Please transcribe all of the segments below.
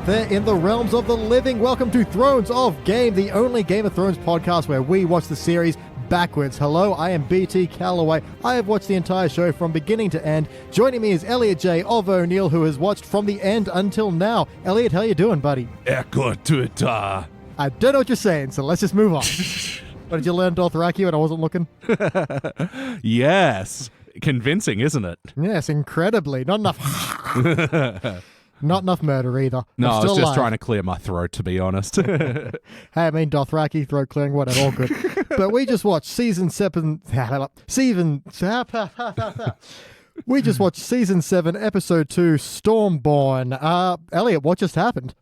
there in the realms of the living. Welcome to Thrones of Game, the only Game of Thrones podcast where we watch the series backwards. Hello, I am BT Calloway. I have watched the entire show from beginning to end. Joining me is Elliot Jay O'Neill, who has watched from the end until now. Elliot, how you doing, buddy? I don't know what you're saying, so let's just move on. What, did you learn Dothraki when I wasn't looking? Yes. Convincing, isn't it? Yes, incredibly. Not enough. Not enough murder either. No, I was just alive. trying to clear my throat, to be honest. Hey, I mean, Dothraki, throat clearing, whatever, all good. But we just watched we just watched season 7, episode 2, Stormborn. Elliot, what just happened?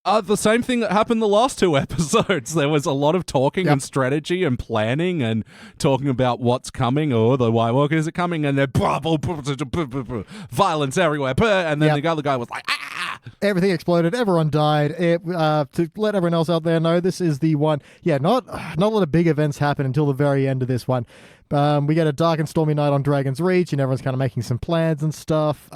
The same thing that happened the last two episodes. There was a lot of talking and strategy and planning and talking about what's coming. Oh, the White Walkers are coming, and then violence everywhere. And then the other guy was like, ah! Everything exploded. Everyone died. To let everyone else out there know, this is the one. Yeah, not a lot of big events happen until the very end of this one. We get a dark and stormy night on Dragon's Reach, and everyone's kind of making some plans and stuff.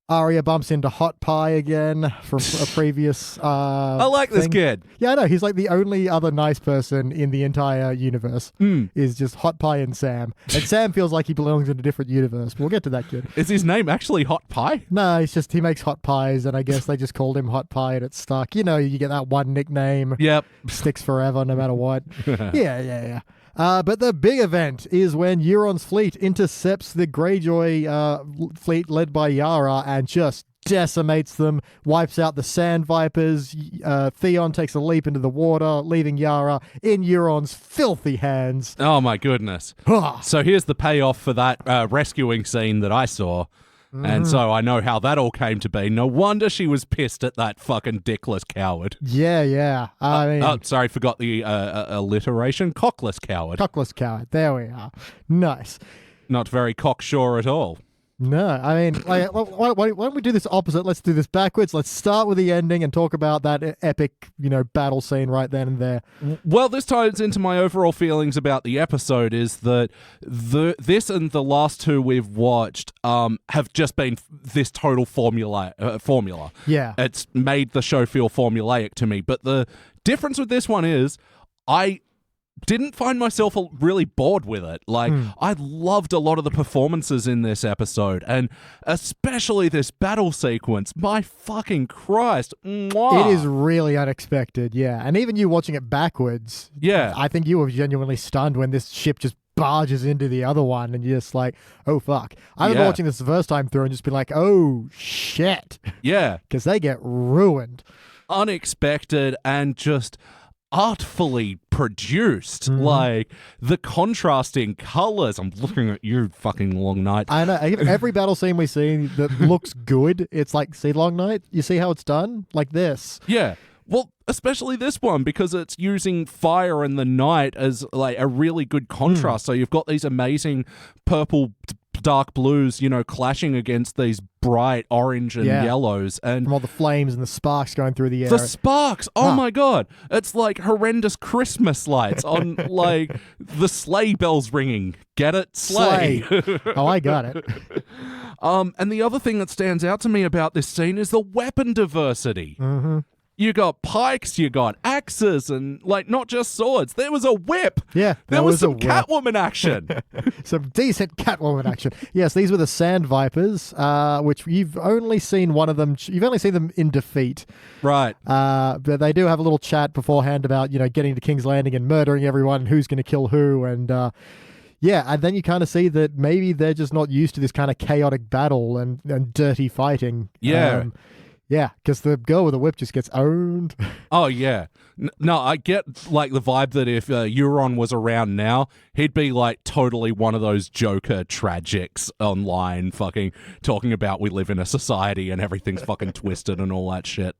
Arya bumps into Hot Pie again from a previous I like this kid. Yeah, I know. He's like the only other nice person in the entire universe is just Hot Pie and Sam. And Sam feels like he belongs in a different universe. But we'll get to that kid. Is his name actually Hot Pie? No, it's just he makes hot pies, and I guess they just called him Hot Pie and it stuck. You know, you get that one nickname. Yep. Sticks forever no matter what. Yeah. But the big event is when Euron's fleet intercepts the Greyjoy fleet led by Yara and just decimates them, wipes out the Sand Vipers. Theon takes a leap into the water, leaving Yara in Euron's filthy hands. Oh, my goodness. So here's the payoff for that rescuing scene that I saw. And so I know how that all came to be. No wonder she was pissed at that fucking dickless coward. Yeah. I mean... sorry, forgot the alliteration. Cockless coward. Cockless coward. There we are. Nice. Not very cocksure at all. No, I mean, like, why don't we do this opposite? Let's do this backwards. Let's start with the ending and talk about that epic, battle scene right then and there. Well, this ties into my overall feelings about the episode is that this and the last two we've watched have just been this total formula. Yeah. It's made the show feel formulaic to me. But the difference with this one is I didn't find myself really bored with it. Like, I loved a lot of the performances in this episode, and especially this battle sequence. My fucking Christ. Mwah. It is really unexpected, yeah. And even you watching it backwards, I think you were genuinely stunned when this ship just barges into the other one, and you're just like, oh, fuck. I remember watching this the first time through and just being like, oh, shit. Yeah. Because they get ruined. Unexpected and just artfully produced. Like the contrasting colors. I'm looking at you, fucking Long Night. I know. Every battle scene we see that looks good, it's like, see Long Night? You see how it's done? Like this. Yeah. Well, especially this one, because it's using fire and the night as like a really good contrast. So you've got these amazing purple, dark blues, clashing against these bright orange and yellows, and from all the flames and the sparks going through the air. The sparks! Oh my god! It's like horrendous Christmas lights on like the sleigh bells ringing. Get it? Sleigh. Oh, I got it. And the other thing that stands out to me about this scene is the weapon diversity. You got pikes, you got axes, and like not just swords. There was a whip. Yeah, there was some Catwoman action. Some decent Catwoman action. Yes, these were the Sand Vipers, which you've only seen one of them. You've only seen them in defeat, right? But they do have a little chat beforehand about getting to King's Landing and murdering everyone, who's going to kill who, and and then you kind of see that maybe they're just not used to this kind of chaotic battle and dirty fighting. Yeah. Yeah, because the girl with the whip just gets owned. Oh, yeah. No, I get, like, the vibe that if Euron was around now, he'd be, like, totally one of those Joker tragics online fucking talking about we live in a society and everything's fucking twisted and all that shit.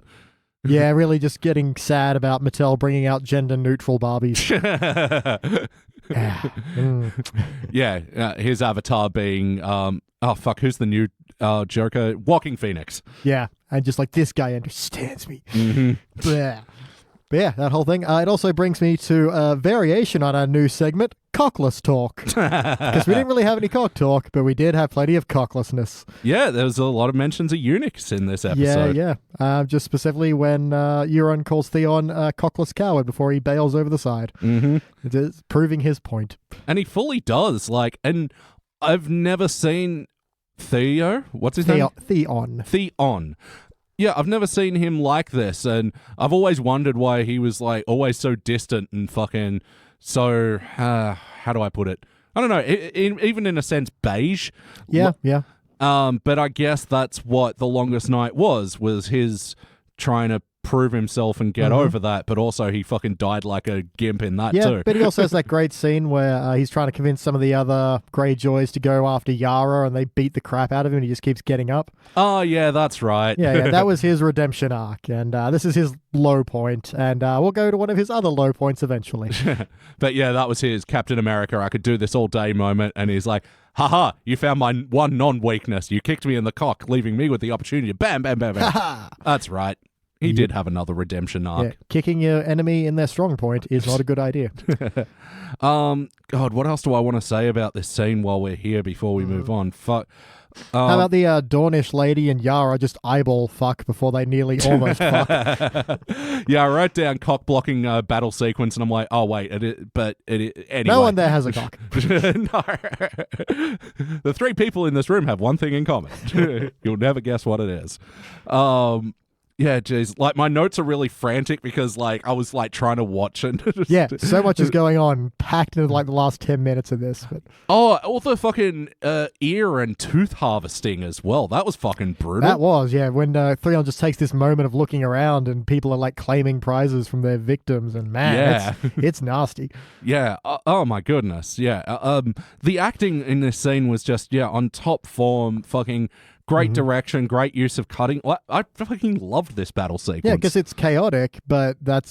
Yeah, really just getting sad about Mattel bringing out gender-neutral Barbies. Yeah, his avatar being, who's the new Joker? Walking Phoenix. Yeah. And just like, this guy understands me. Mm-hmm. But yeah, that whole thing. It also brings me to a variation on our new segment, cockless talk. Because we didn't really have any cock talk, but we did have plenty of cocklessness. Yeah, there's a lot of mentions of eunuchs in this episode. Yeah. Just specifically when Euron calls Theon a cockless coward before he bails over the side. Mm-hmm. It is proving his point. And he fully does. And I've never seen Theo. What's his name? Theon. Yeah, I've never seen him like this, and I've always wondered why he was like always so distant and fucking so. How do I put it? I don't know. Even in a sense, beige. Yeah. But I guess that's what The Longest Night was his trying to prove himself and get over that, but also he fucking died like a gimp in that too. Yeah, but he also has that great scene where he's trying to convince some of the other Greyjoys to go after Yara, and they beat the crap out of him, and he just keeps getting up. Oh, yeah, that's right. Yeah, that was his redemption arc, and this is his low point, and we'll go to one of his other low points eventually. But yeah, that was his Captain America, I could do this all day moment, and he's like, haha, you found my one non-weakness. You kicked me in the cock, leaving me with the opportunity to bam, bam, bam, bam. That's right. He did have another redemption arc. Yeah, kicking your enemy in their strong point is not a good idea. God, what else do I want to say about this scene while we're here before we move on? Fuck. How about the Dornish lady and Yara just eyeball fuck before they nearly almost fuck? Yeah, I wrote down cock blocking battle sequence, and I'm like, oh wait, anyway. No one there has a cock. No. The three people in this room have one thing in common. You'll never guess what it is. Yeah, geez. Like, my notes are really frantic because, like, I was, like, trying to watch it. Yeah, so much is going on, packed into, like, the last 10 minutes of this. But oh, all the fucking ear and tooth harvesting as well. That was fucking brutal. That was, yeah. When Theon just takes this moment of looking around and people are, like, claiming prizes from their victims. And, man, it's nasty. Yeah. Oh, my goodness. Yeah. The acting in this scene was just, on top form, fucking... Great direction, great use of cutting. I fucking loved this battle sequence. Yeah, because it's chaotic, but that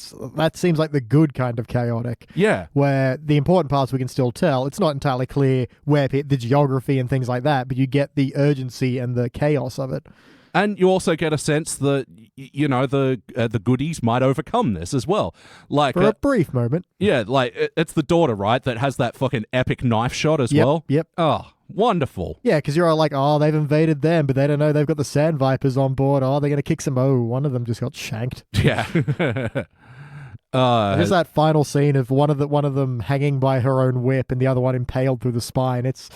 seems like the good kind of chaotic. Yeah. Where the important parts we can still tell. It's not entirely clear where the geography and things like that, but you get the urgency and the chaos of it. And you also get a sense that, the goodies might overcome this as well. Like for a brief moment. Yeah, like it's the daughter, right, that has that fucking epic knife shot as well. Yep. Oh, wonderful. Yeah, because you're all like, oh, they've invaded them, but they don't know they've got the Sand Vipers on board. Oh, they're going to kick some. Oh, one of them just got shanked. Yeah. There's that final scene of one of them hanging by her own whip and the other one impaled through the spine. It's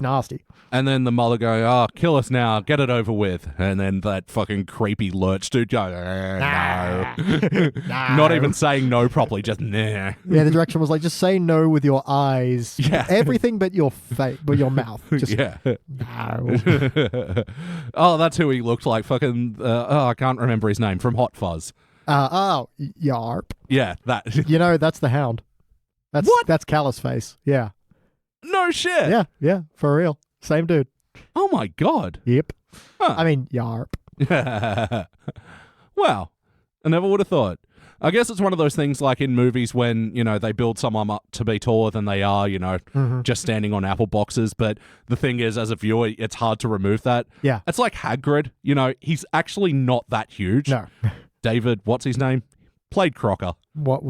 nasty. And then the mother going, oh, kill us now, get it over with. And then that fucking creepy lurch dude going, no. No. Not even saying no properly, just nah. Yeah, the direction was like, just say no with your eyes. Yeah. Everything but your face, but your mouth. Just, no. Oh, that's who he looked like. Fucking, I can't remember his name, from Hot Fuzz. Yarp. Yeah, that. That's the Hound. That's Callous Face. Yeah. No shit. Yeah, for real. Same dude. Oh my god. Yep. Huh. I mean, Yarp. Wow. I never would have thought. I guess it's one of those things like in movies when, they build someone up to be taller than they are, just standing on apple boxes. But the thing is, as a viewer, it's hard to remove that. Yeah. It's like Hagrid, he's actually not that huge. No. David, what's his name? Played Crocker.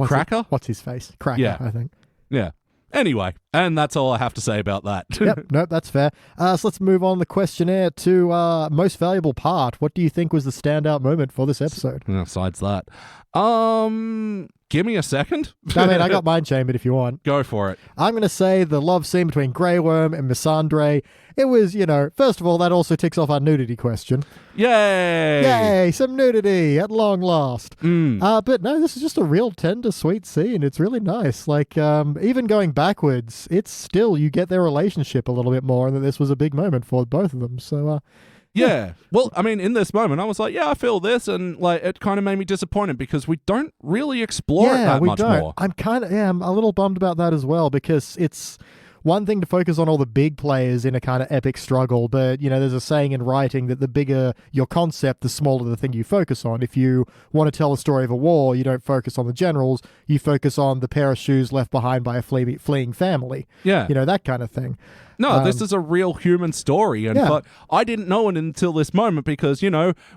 Cracker? What's his face? Cracker, yeah. I think. Yeah. Anyway, and that's all I have to say about that. Yep, nope, that's fair. So let's move on the questionnaire to most valuable part. What do you think was the standout moment for this episode? Besides that, give me a second. I mean, I got mine chambered if you want. Go for it. I'm going to say the love scene between Greyworm and Missandre. It was, first of all, that also ticks off our nudity question. Yay! Yay, some nudity at long last. But no, this is just a real tender, sweet scene. It's really nice. Like, even going backwards, it's still, you get their relationship a little bit more, and that this was a big moment for both of them. So, yeah. Well, I mean, in this moment, I was like, yeah, I feel this, and like it kind of made me disappointed because we don't really explore it that much more. I'm a little bummed about that as well, because it's one thing to focus on all the big players in a kind of epic struggle, but, there's a saying in writing that the bigger your concept, the smaller the thing you focus on. If you want to tell the story of a war, you don't focus on the generals, you focus on the pair of shoes left behind by a fleeing family. Yeah. That kind of thing. No, this is a real human story. And but I didn't know it until this moment because,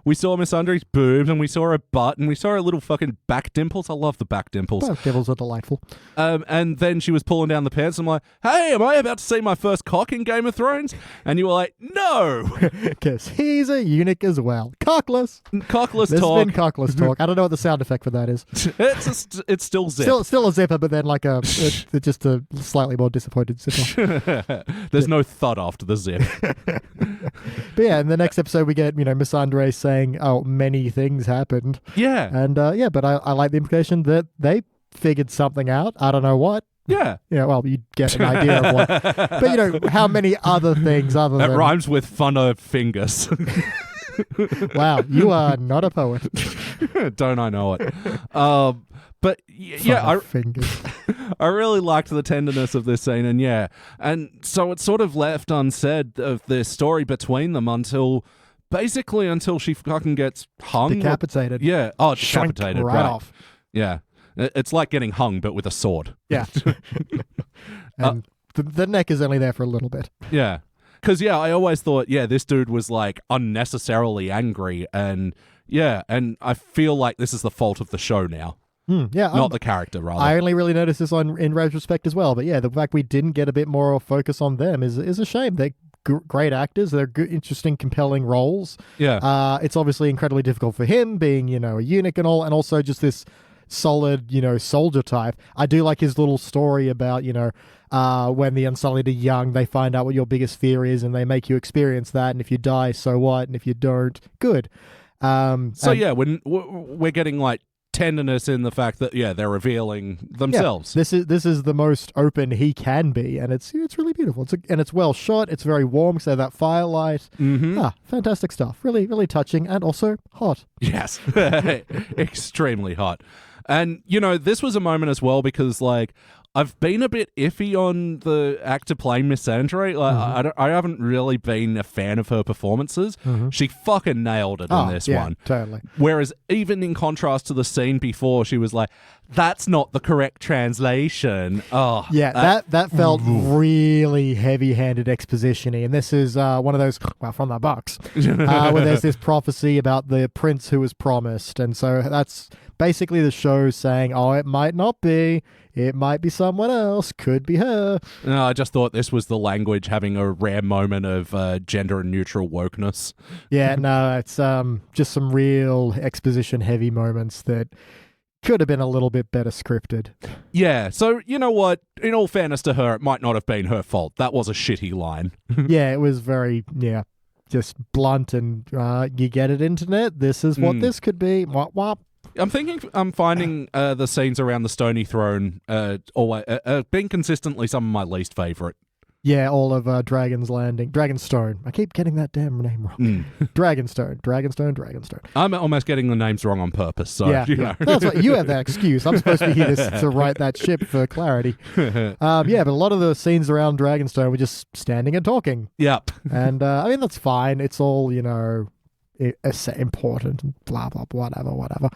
we saw Miss Andre's boobs and we saw her butt and we saw her little fucking back dimples. I love the back dimples. Back dimples are delightful. And then she was pulling down the pants. I'm like, hey, am I about to see my first cock in Game of Thrones? And you were like, no. Because he's a eunuch as well. Cockless. Cockless There's talk. been cockless talk. I don't know what the sound effect for that is. It's still zip. Still a zipper, but then like just a slightly more disappointed zipper. There's no thud after the zip. But yeah, in the next episode we get, Miss Andre saying, oh, many things happened. Yeah. And but I like the implication that they figured something out. I don't know what. Yeah. Well, you get an idea of what. But how many other things other than... That rhymes with funner fingers. Wow, you are not a poet. Don't I know it? But I really liked the tenderness of this scene, and so it's sort of left unsaid of the story between them until she fucking gets hung, decapitated. Decapitated, right off. Yeah, it's like getting hung, but with a sword. Yeah, and the neck is only there for a little bit. Yeah. Because, I always thought, this dude was, like, unnecessarily angry, and I feel like this is the fault of the show now. Not the character, rather. I only really noticed this in retrospect as well, but the fact we didn't get a bit more focus on them is a shame. They're great actors. They're good, interesting, compelling roles. Yeah. It's obviously incredibly difficult for him, being, a eunuch and all, and also just this solid, soldier type. I do like his little story about, when the Unsullied are young, they find out what your biggest fear is and they make you experience that. And if you die, so what? And if you don't, good. When we're getting like tenderness in the fact that, they're revealing themselves. This is the most open he can be. And it's really beautiful. It's well shot. It's very warm. So that firelight. Mm-hmm. Fantastic stuff. Really, really touching and also hot. Yes. Extremely hot. And, this was a moment as well because, like, I've been a bit iffy on the actor playing Miss Andre. Like, I haven't really been a fan of her performances. She fucking nailed it in this one. Totally. Whereas even in contrast to the scene before, she was like, that's not the correct translation. Oh, yeah, that felt really heavy-handed exposition-y. And this is one of those, from the box, where there's this prophecy about the prince who was promised. And so that's basically the show saying, oh, it might not be. It might be someone else. Could be her. No, I just thought this was the language having a rare moment of gender and neutral wokeness. Yeah, no, it's just some real exposition-heavy moments that could have been a little bit better scripted. Yeah, so you know what? In all fairness to her, it might not have been her fault. That was a shitty line. Yeah, it was very, just blunt and you get it, internet. This is what this could be. Wop, wop. I'm finding the scenes around the Stony Throne being consistently some of my least favourite. Yeah, all of Dragonstone. I keep getting that damn name wrong. Dragonstone. I'm almost getting the names wrong on purpose, so you know. That's what you have that excuse. I'm supposed to be here to write that ship for clarity. But a lot of the scenes around Dragonstone were just standing and talking. Yep. And that's fine. It's all, it's important and blah, blah, whatever.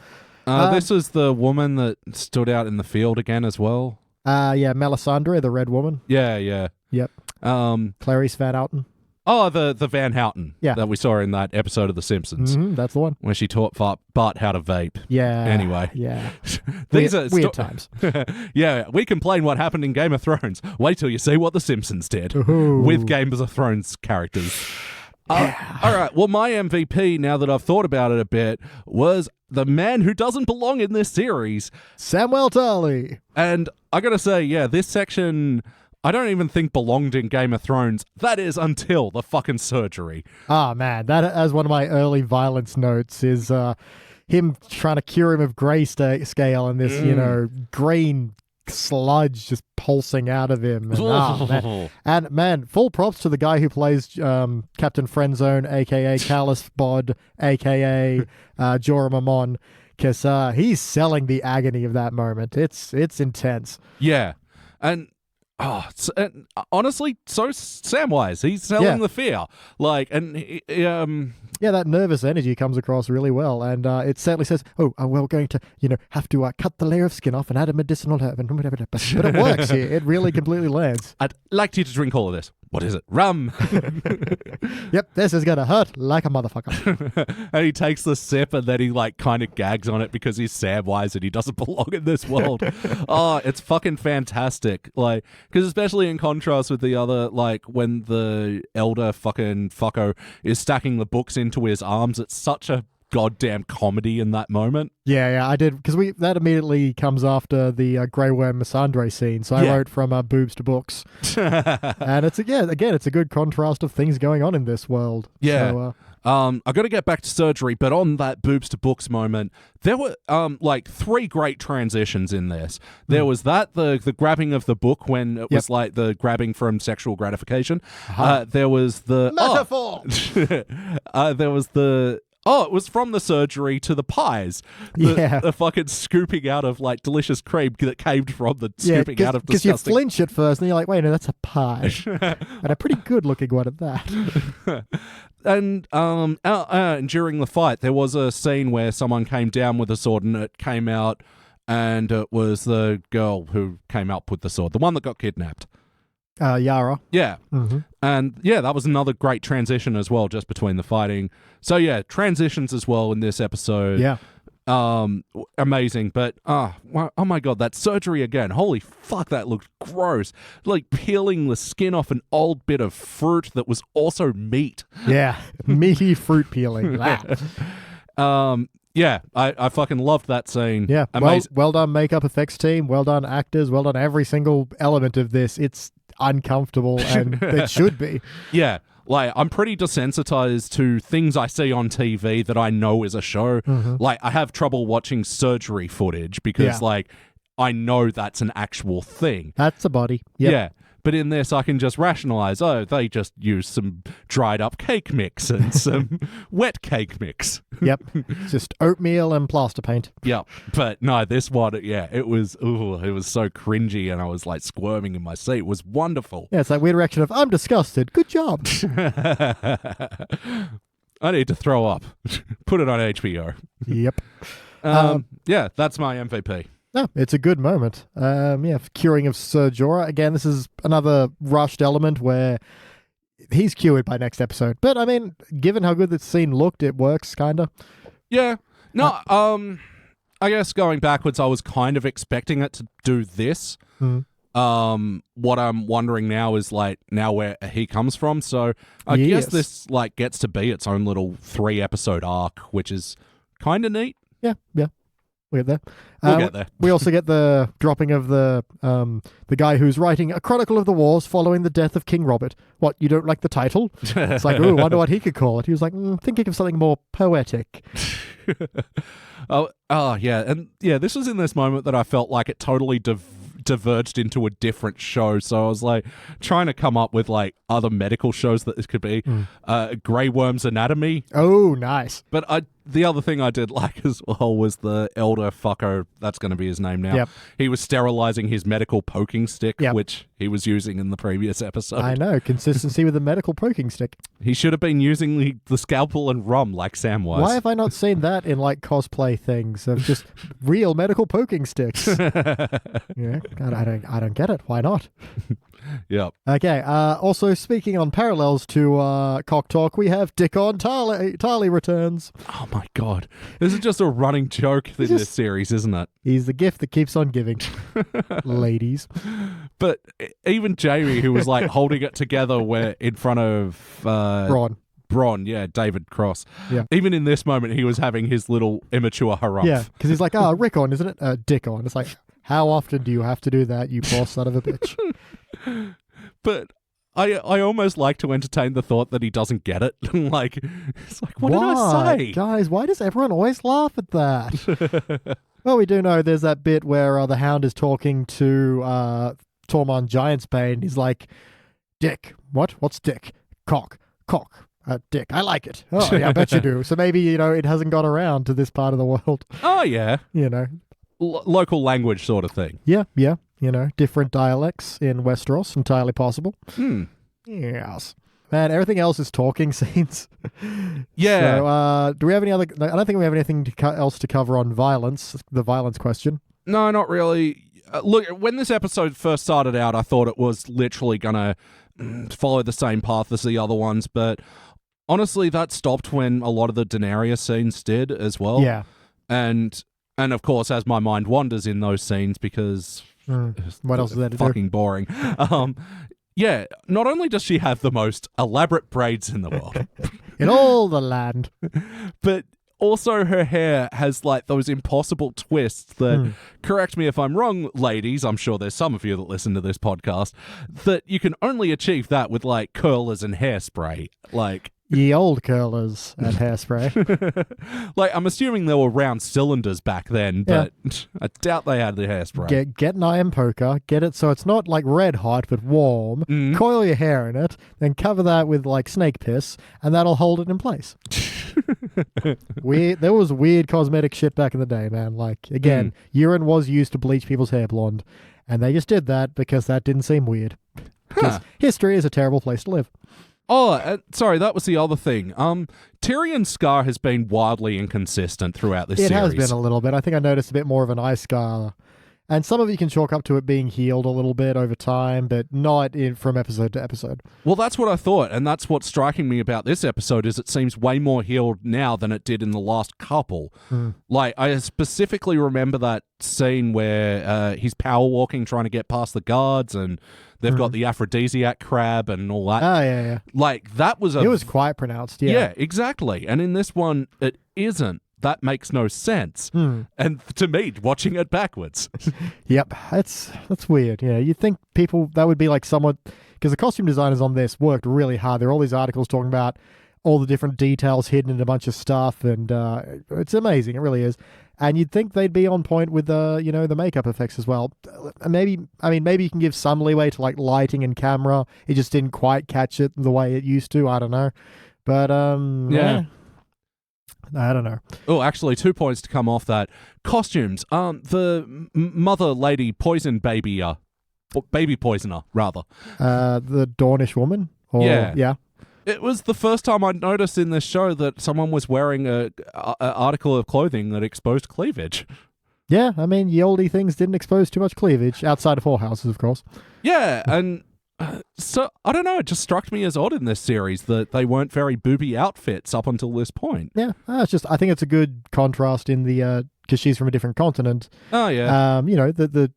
This is the woman that stood out in the field again as well. Melisandre, the red woman. Yeah. Yep. Clarice Van Houten. Oh, the Van Houten that we saw in that episode of The Simpsons. That's the one. Where she taught Bart how to vape. Yeah. Anyway. Yeah. These are weird times. Yeah, we complain what happened in Game of Thrones. Wait till you see what The Simpsons did Ooh. with Game of Thrones characters. All right. Well, my MVP, now that I've thought about it a bit, was the man who doesn't belong in this series, Samwell Tarly. And I gotta say, this section, I don't even think belonged in Game of Thrones. That is until the fucking surgery. Oh, man. That, as one of my early violence notes, is him trying to cure him of grayscale and this, green sludge just pulsing out of him. And, man, full props to the guy who plays Captain Friendzone, a.k.a. Callus Bod, a.k.a. Jorah Mormont, because he's selling the agony of that moment. It's intense. Yeah. And honestly, so Samwise, he's selling the fear. Like, and that nervous energy comes across really well, and it certainly says, we're going to, have to cut the layer of skin off and add a medicinal herb, but it works here. It really completely lands. I'd like you to drink all of this. What is it? Rum. Yep, this is gonna hurt like a motherfucker. And he takes the sip and then he like kind of gags on it because he's Samwise and he doesn't belong in this world. Oh, it's fucking fantastic. Like, because especially in contrast with the other, like when the elder fucking fucko is stacking the books into his arms, it's such a goddamn comedy in that moment. Yeah, I did, because that immediately comes after the Greyworm Missandre scene, so I wrote from Boobs to Books. And it's, again, it's a good contrast of things going on in this world. Yeah. So, I got to get back to surgery, but on that Boobs to Books moment, there were like 3 great transitions in this. There was the grabbing of the book when it was like the grabbing from sexual gratification. There was the metaphor. There was the it was from the surgery to the pies. The fucking scooping out of like delicious cream that came from the scooping out of disgusting. Because you flinch at first and you're like, wait, no, that's a pie. And a pretty good looking one at that. And during the fight, there was a scene where someone came down with a sword and it came out, and it was the girl who came up with the sword, the one that got kidnapped. Yara. Yeah. Mm-hmm. And yeah, that was another great transition as well, just between the fighting. So yeah, transitions as well in this episode. Yeah. Amazing. But oh my god, that surgery again. Holy fuck, that looked gross. Like peeling the skin off an old bit of fruit that was also meat. Yeah. Meaty fruit peeling. Yeah, I fucking loved that scene. Yeah. Amazing. Well done makeup effects team, well done actors, well done every single element of this. It's uncomfortable and it should be. Yeah. Like, I'm pretty desensitized to things I see on TV that I know is a show. Mm-hmm. Like, I have trouble watching surgery footage because, like, I know that's an actual thing. That's a body. Yep. Yeah. But in this, I can just rationalize, they just use some dried up cake mix and some wet cake mix. Yep. Just oatmeal and plaster paint. Yep. But no, this one, it was so cringy and I was like squirming in my seat. It was wonderful. Yeah, it's that weird reaction of, I'm disgusted. Good job. I need to throw up. Put it on HBO. Yep. Yeah, that's my MVP. No, it's a good moment. Curing of Ser Jorah. Again, this is another rushed element where he's cured by next episode. But, I mean, given how good this scene looked, it works, kind of. Yeah. No, I guess going backwards, I was kind of expecting it to do this. What I'm wondering now is, like, now where he comes from. So, I guess this, like, gets to be its own little 3-episode arc, which is kind of neat. Yeah. We'll get there. We'll get there. We also get the dropping of the guy who's writing a chronicle of the wars following the death of King Robert. What, you don't like the title? It's like, ooh, wonder what he could call it. He was like, thinking of something more poetic. Yeah. And yeah, this was in this moment that I felt like it totally diverged into a different show. So I was like trying to come up with like other medical shows that this could be. Greyworm's Anatomy. Oh, nice. But the other thing I did like as well was the elder fucker, that's going to be his name now. Yep. He was sterilizing his medical poking stick, yep. which he was using in the previous episode. I know, consistency with the medical poking stick. He should have been using the scalpel and rum like Sam was. Why have I not seen that in like cosplay things of just real medical poking sticks? Yeah, God, I don't get it. Why not? Yep. Okay. Also, speaking on parallels to Cock Talk, we have Dick on Tarly returns. Oh my god, this is just a running joke in this series, isn't it? He's the gift that keeps on giving, ladies. But even Jamie, who was like holding it together, where in front of Bronn, yeah, David Cross. Yeah. Even in this moment, he was having his little immature harumph. Yeah, because he's like, Rick on, isn't it? Dick on. It's like, how often do you have to do that, you poor son of a bitch? But I almost like to entertain the thought that he doesn't get it. Like, it's like, what did I say? Guys, why does everyone always laugh at that? Well, we do know there's that bit where the Hound is talking to Tormund Giantsbane. He's like, Dick. What? What's Dick? Cock. Dick. I like it. Oh, yeah, I bet you do. So maybe, it hasn't got around to this part of the world. Oh, yeah. Local language sort of thing. Yeah. Different dialects in Westeros, entirely possible. Yes. Man, everything else is talking scenes. Yeah. So, do we have any other... I don't think we have anything else to cover on violence, the violence question. No, not really. look, when this episode first started out, I thought it was literally going to follow the same path as the other ones, but honestly, that stopped when a lot of the Denarius scenes did as well. Yeah. And of course, as my mind wanders in those scenes, because what else is there to fucking do? boring. Yeah, not only does she have the most elaborate braids in the world, In all the land. but also her hair has like those impossible twists that, correct me if I'm wrong, ladies, I'm sure there's some of you that listen to this podcast, that you can only achieve that with like curlers and hairspray. Like, Ye old curlers and hairspray. like, I'm assuming there were round cylinders back then, but I doubt they had the hairspray. Get an iron poker, get it so it's not like red hot but warm, coil your hair in it, then cover that with like snake piss, and that'll hold it in place. There was weird cosmetic shit back in the day, man. Like, again, urine was used to bleach people's hair blonde, and they just did that because that didn't seem weird. Because history is a terrible place to live. Oh, sorry, that was the other thing. Tyrion's scar has been wildly inconsistent throughout this series. It has been a little bit. I think I noticed a bit more of an eye scar. And some of it you can chalk up to it being healed a little bit over time, but not from episode to episode. Well, that's what I thought, and that's what's striking me about this episode is it seems way more healed now than it did in the last couple. Like, I specifically remember that scene where he's power walking, trying to get past the guards, and they've got the aphrodisiac crab and all that. Oh, yeah. Like, that was It was quite pronounced, yeah. Yeah, exactly. And in this one, it isn't. That makes no sense. And to me, watching it backwards. Yep, that's weird. Yeah, you'd think people, that would be like somewhat, because the costume designers on this worked really hard. There are all these articles talking about all the different details hidden in a bunch of stuff, and it's amazing. It really is. And you'd think they'd be on point with the makeup effects as well. Maybe you can give some leeway to like lighting and camera. It just didn't quite catch it the way it used to. I don't know, but yeah. I don't know. Oh, actually, 2 points to come off that. Costumes. The mother lady poison baby, baby poisoner, rather. The Dornish woman? Yeah. It was the first time I'd noticed in this show that someone was wearing a article of clothing that exposed cleavage. Yeah, I mean, ye olde things didn't expose too much cleavage, outside of whorehouses, of course. Yeah, and so, I don't know, it just struck me as odd in this series that they weren't very booby outfits up until this point. Yeah, I think it's a good contrast in the, because she's from a different continent. Oh, yeah. The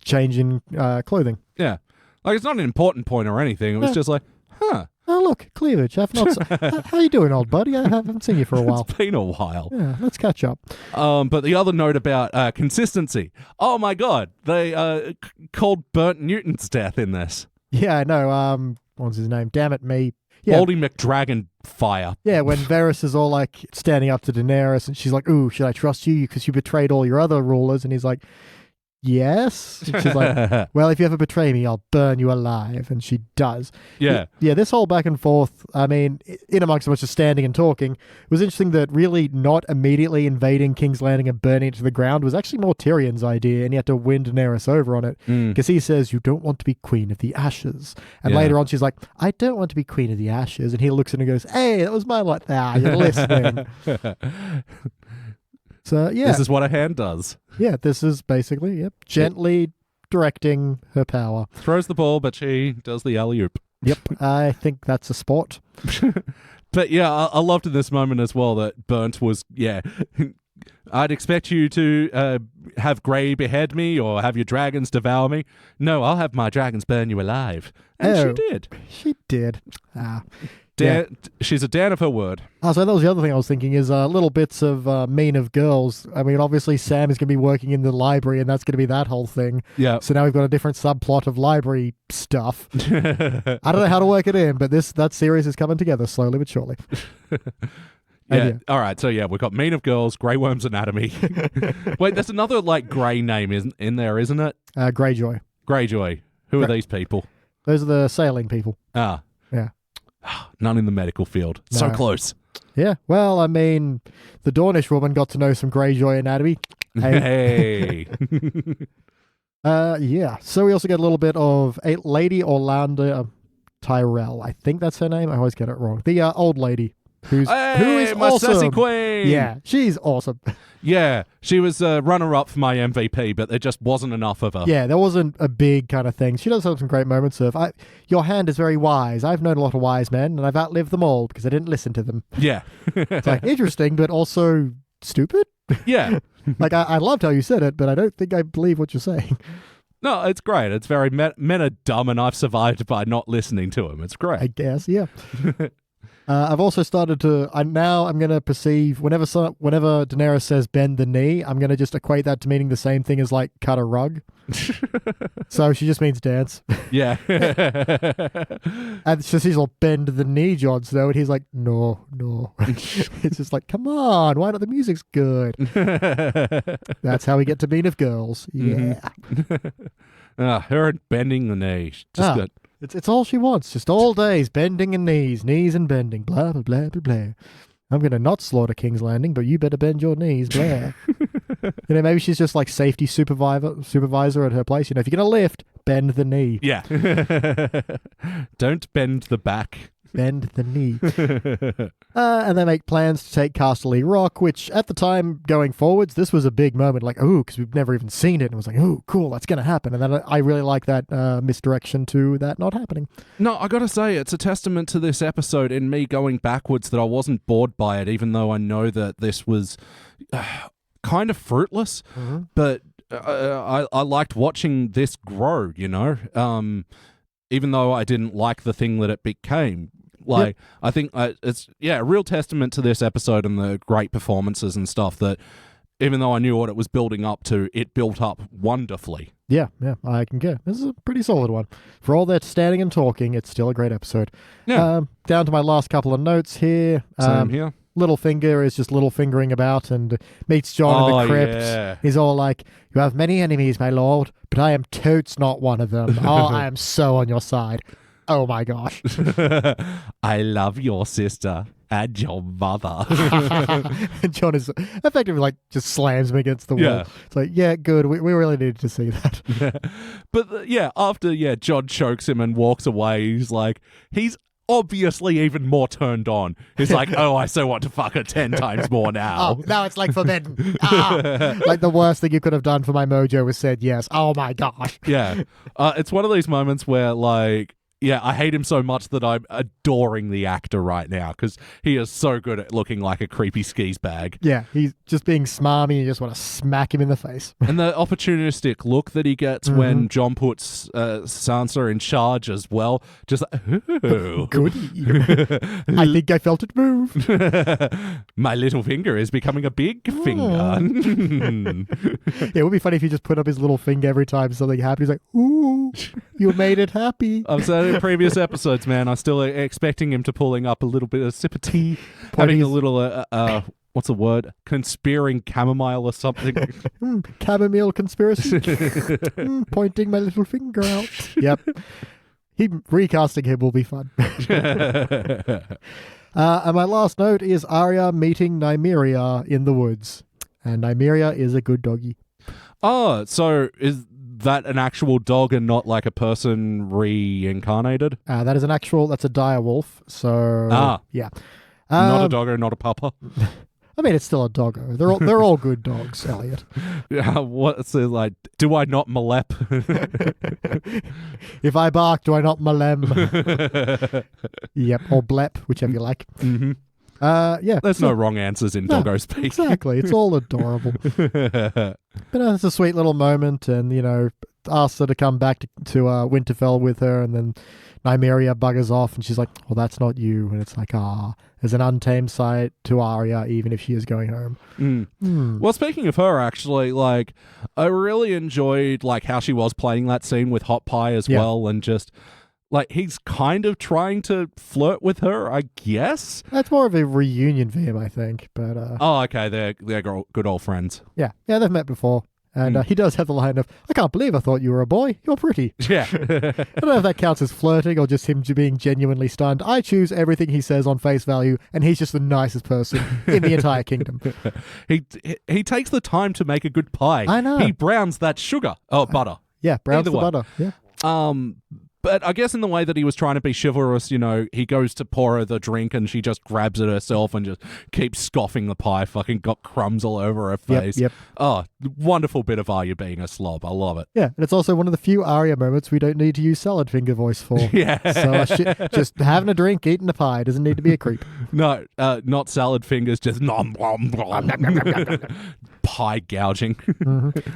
change in clothing. Yeah. Like, it's not an important point or anything, it was just like, huh. Oh, look, cleavage. How you doing, old buddy? I haven't seen you for a while. It's been a while. Yeah, let's catch up. But the other note about consistency. Oh, my God. They called Burnt Newton's death in this. Yeah, I know. What's his name? Damn it, me. Yeah. Baldy McDragon fire. Yeah, when Varys is all like standing up to Daenerys and she's like, ooh, should I trust you because you betrayed all your other rulers? And he's like, yes. And she's like, well, if you ever betray me, I'll burn you alive. And she does. Yeah. Yeah, this whole back and forth, I mean, in amongst a bunch of standing and talking, it was interesting that really not immediately invading King's Landing and burning it to the ground was actually more Tyrion's idea, and he had to win Daenerys over on it. Because he says, you don't want to be Queen of the Ashes. And later on, she's like, I don't want to be Queen of the Ashes. And he looks at her and goes, hey, that was my like that. You're listening. So, yeah. This is what a hand does. Yeah, this is basically, gently directing her power. Throws the ball, but she does the alley-oop. Yep, I think that's a sport. But yeah, I loved in this moment as well that Burnt was, I'd expect you to have Grey behead me or have your dragons devour me. No, I'll have my dragons burn you alive. And she did. She did. She's a Dan of her word. Oh, so that was the other thing I was thinking is little bits of Mean of Girls. I mean, obviously Sam is going to be working in the library and that's going to be that whole thing. Yeah. So now we've got a different subplot of library stuff. I don't know how to work it in, but that series is coming together slowly but surely. Yeah. All right. So yeah, we've got Mean of Girls, Greyworm's Anatomy. Wait, there's another like Grey name in there, isn't it? Greyjoy. Greyjoy. Who are these people? Those are the sailing people. Ah. Yeah. None in the medical field. No. So close. Yeah. Well, I mean, the Dornish woman got to know some Greyjoy anatomy. Hey. Yeah. So we also get a little bit of Lady Orlando Tyrell. I think that's her name. I always get it wrong. The old lady. who is my awesome. sassy queen. Yeah, she's awesome. Yeah, she was runner-up for my MVP, but there just wasn't enough of her. Yeah, there wasn't a big kind of thing. She does have some great moments of, your hand is very wise. I've known a lot of wise men, and I've outlived them all because I didn't listen to them. Yeah. It's like, interesting, but also stupid. Yeah. Like, I loved how you said it, but I don't think I believe what you're saying. No, it's great. It's very men are dumb, and I've survived by not listening to them. It's great. I guess, yeah. I've also started to. I'm going to perceive whenever Daenerys says bend the knee, I'm going to just equate that to meaning the same thing as like cut a rug. So she just means dance. Yeah. And so she's all bend the knee, Jon Snow, and he's like, no. It's just like, come on, why not? The music's good. That's how we get to mean of girls. Yeah. Her and bending the knee, just good. It's all she wants. Just all days, bending and knees and bending. Blah, blah, blah, blah, blah. I'm going to not slaughter King's Landing, but you better bend your knees. Blah. Maybe she's just like safety supervisor at her place. If you're going to lift, bend the knee. Yeah. Don't bend the back. Bend the knee. And they make plans to take Casterly Rock, which at the time going forwards, this was a big moment. Like, ooh, because we've never even seen it. And it was like, ooh, cool, that's going to happen. And then I really like that misdirection to that not happening. No, I got to say, it's a testament to this episode in me going backwards that I wasn't bored by it, even though I know that this was kind of fruitless. Mm-hmm. But I liked watching this grow, even though I didn't like the thing that it became. Like, yep. I think it's a real testament to this episode and the great performances and stuff that even though I knew what it was building up to, it built up wonderfully. Yeah, I can get. This is a pretty solid one. For all that standing and talking, it's still a great episode. Yeah. Down to my last couple of notes here. Same here. Littlefinger is just little-fingering about and meets Jon in the crypt. Yeah. He's all like, you have many enemies, my lord, but I am totes not one of them. Oh, I am so on your side. Oh my gosh. I love your sister and your mother. And Jon is effectively like just slams him against the wall. It's like, yeah, good. We really needed to see that. But after Jon chokes him and walks away, he's obviously even more turned on. He's like, oh, I so want to fuck her 10 times more now. Oh, now it's like forbidden. Like the worst thing you could have done for my mojo was said yes. Oh my gosh. Yeah. It's one of these moments where I hate him so much that I'm adoring the actor right now because he is so good at looking like a creepy skis bag. Yeah, he's just being smarmy and you just want to smack him in the face. And the opportunistic look that he gets when Jon puts Sansa in charge as well. Just like, ooh. Goody. I think I felt it move. My little finger is becoming a big finger. It would be funny if he just put up his little finger every time something happened. He's like, ooh, you made it happy. I'm saying in previous episodes, man, I'm still expecting him to pulling up a little bit of sip of tea, having a little, what's the word? Conspiring chamomile or something. Chamomile conspiracy. Pointing my little finger out. Yep. Recasting him will be fun. And my last note is Arya meeting Nymeria in the woods. And Nymeria is a good doggy. Oh, so is that an actual dog and not like a person reincarnated? That's a dire wolf. So yeah, not a doggo, not a pupper. I mean, it's still a doggo. They're all good dogs, Elliot. What's it like? Do I not malep? If I bark, do I not malem? Yep, or blep, whichever you like. Mm-hmm. There's no wrong answers in doggo speak. Exactly, it's all adorable. But it's a sweet little moment, and asks her to come back to Winterfell with her, and then Nymeria buggers off, and she's like, "Well, that's not you," and it's like, there's an untamed side to Arya, even if she is going home. Well, speaking of her, actually, I really enjoyed how she was playing that scene with Hot Pie as well, and just. He's kind of trying to flirt with her, I guess. That's more of a reunion for him, I think. But okay, they're good old friends. Yeah, they've met before. And he does have the line of, I can't believe I thought you were a boy. You're pretty. Yeah. I don't know if that counts as flirting or just him being genuinely stunned. I choose everything he says on face value, and he's just the nicest person in the entire kingdom. He takes the time to make a good pie. I know. He browns that sugar. Oh, butter. Yeah, browns the butter. Yeah. But I guess in the way that he was trying to be chivalrous, you know, he goes to pour her the drink and she just grabs it herself and just keeps scoffing the pie, fucking got crumbs all over her face. Yep. Oh, wonderful bit of Arya being a slob. I love it. Yeah, and it's also one of the few Arya moments we don't need to use salad finger voice for. Yeah. So just having a drink, eating a pie doesn't need to be a creep. No, not salad fingers, just nom, nom, nom. Pie gouging.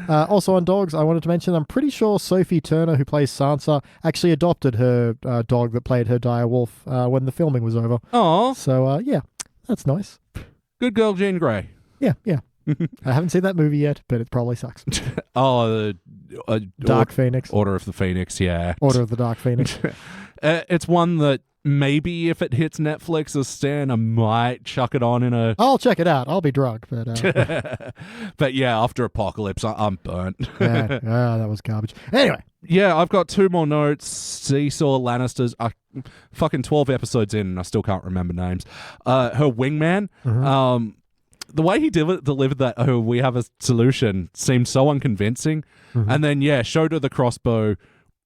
Also on dogs, I wanted to mention, I'm pretty sure Sophie Turner, who plays Sansa, actually adopted her dog that played her dire wolf when the filming was over. Oh, So, yeah, that's nice. good girl, Jean Grey. Yeah. I haven't seen that movie yet, but it probably sucks. Oh, Dark Phoenix. Order of the Phoenix, yeah. Order of the Dark Phoenix. It's one that maybe if it hits Netflix as Stan, I might chuck it on in a... I'll check it out. I'll be drunk, but... But yeah, after Apocalypse, I'm burnt. yeah, that was garbage. Anyway. Yeah, I've got 2 more notes. Seesaw Lannisters. Fucking 12 episodes in, and I still can't remember names. Her wingman. The way he delivered that, oh, we have a solution, seemed so unconvincing. And then, yeah, showed her the crossbow,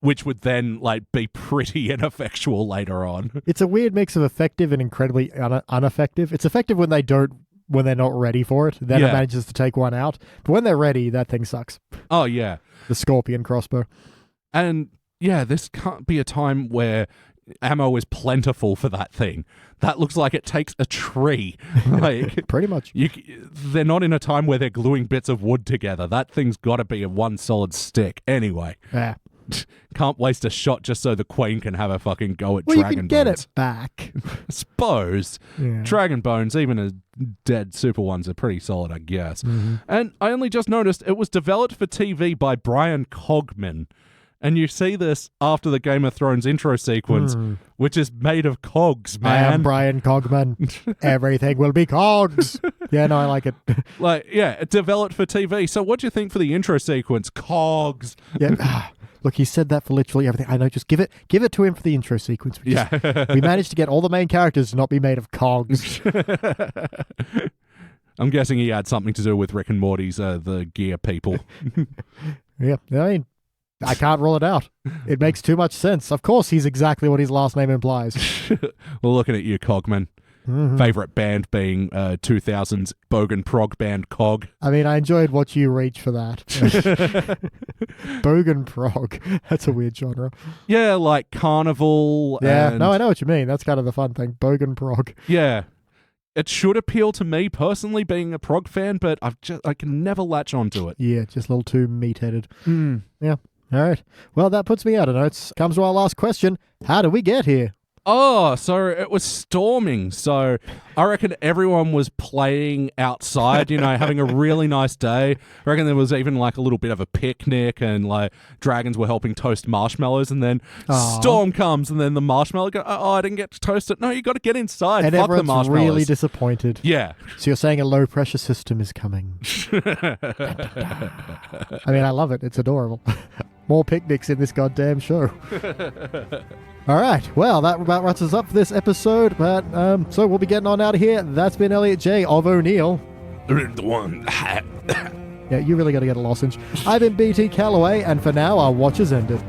which would then be pretty ineffectual later on. It's a weird mix of effective and incredibly ineffective. It's effective when they're not ready for it. Then it manages to take one out. But when they're ready, that thing sucks. Oh, yeah. The scorpion crossbow. And, yeah, this can't be a time where ammo is plentiful for that thing. That looks like it takes a tree. Pretty much. They're not in a time where they're gluing bits of wood together. That thing's got to be a one solid stick. Anyway. Yeah. Can't waste a shot just so the Queen can have a fucking go at well, Dragon you can get Bones. it back. I suppose. Yeah. Dragon Bones, even as dead super ones, are pretty solid, I guess. And I only just noticed it was developed for TV by Brian Cogman. And you see this after the Game of Thrones intro sequence, which is made of cogs, man. I am Brian Cogman. Everything will be cogs. Yeah, no, I like it. It developed for TV. So what do you think for the intro sequence? Cogs. Yeah. Look, he said that for literally everything. I know, just give it to him for the intro sequence. We managed to get all the main characters to not be made of cogs. I'm guessing he had something to do with Rick and Morty's the gear people. Yeah, I mean, I can't rule it out. It makes too much sense. Of course, he's exactly what his last name implies. Well, looking at you, Cogman. Favorite band being 2000's bogan prog band Cog. I mean, I enjoyed Watch You Reach for that. Bogan prog. That's a weird genre. Yeah, like Carnival. Yeah, and... no, I know what you mean. That's kind of the fun thing. Bogan prog. Yeah. It should appeal to me personally, being a prog fan, but I can never latch onto it. Yeah, just a little too meat-headed. Yeah. All right. Well, that puts me out of notes. Comes to our last question. How did we get here? Oh, so it was storming. So I reckon everyone was playing outside, having a really nice day. I reckon there was even a little bit of a picnic and dragons were helping toast marshmallows, and then storm comes and then the marshmallow go, oh, I didn't get to toast it. No, you got to get inside. And Fuck everyone's the marshmallows. really disappointed. Yeah. So you're saying a low pressure system is coming. I mean, I love it. It's adorable. More picnics in this goddamn show. All right. Well, that about wraps us up for this episode. But so we'll be getting on out of here. That's been Elliot Jay of O'Neill. The one. Yeah, you really got to get a lozenge. I've been BT Calloway, and for now, our watch has ended.